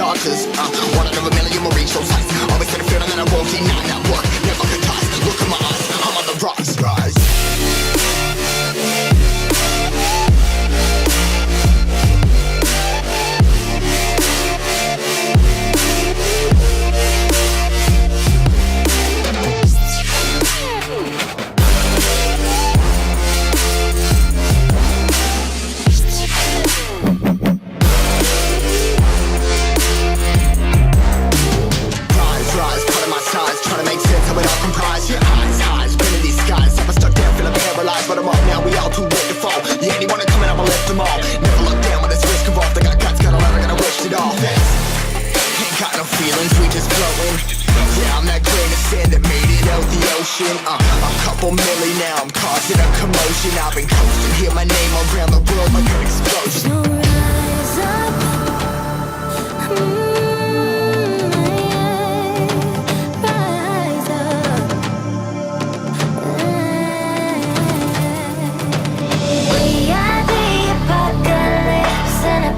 starters. One out of a million will reach those heights. Always had a feeling that I won't deny that work. Never could ties. Look in my eyes, I'm on the rocks. Rise. But I'm up now, we all too late to fall. Yeah, anyone coming, I'ma lift them all. Never look down when there's risk involved. I got guts, got a lot, I gotta wish it off. Ain't got no feelings, we just flowing. Yeah, I'm that grain of sand that made it out the ocean. A couple milli now, I'm causing a commotion. I've been coasting, hear my name around the world like an explosion. So rise up. We are the apocalypse and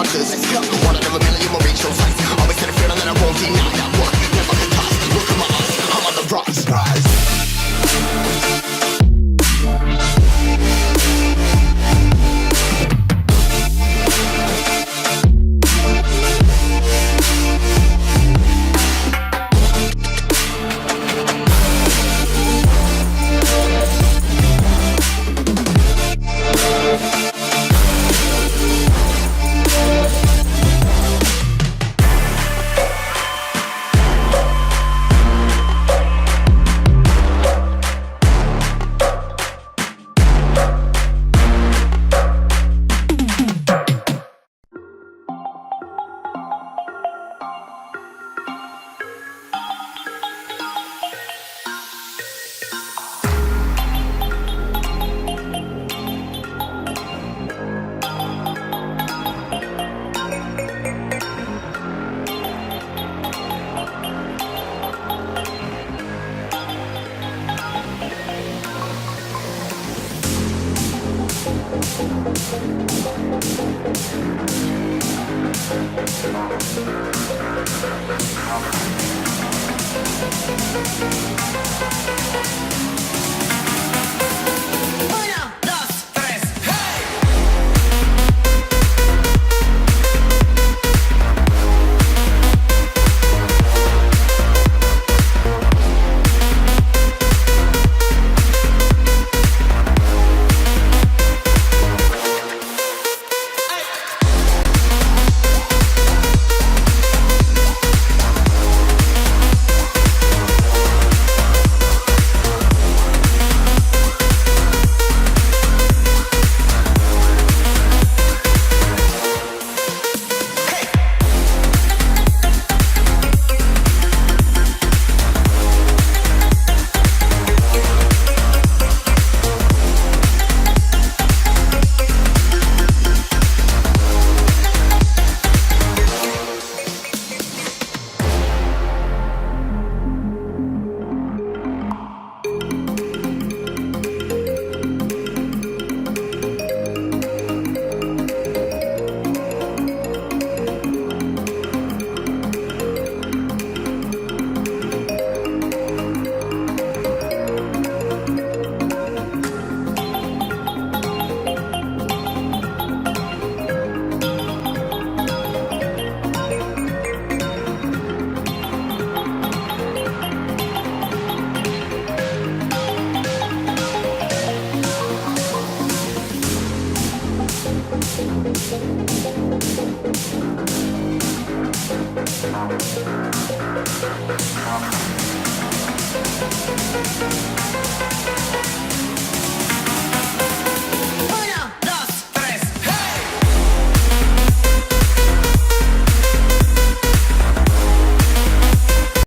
answers. Let's go. One out of a million will reach those heights. Always had a feeling that I won't deny that work. Never can toss. Look at my eyes. I'm on the rise.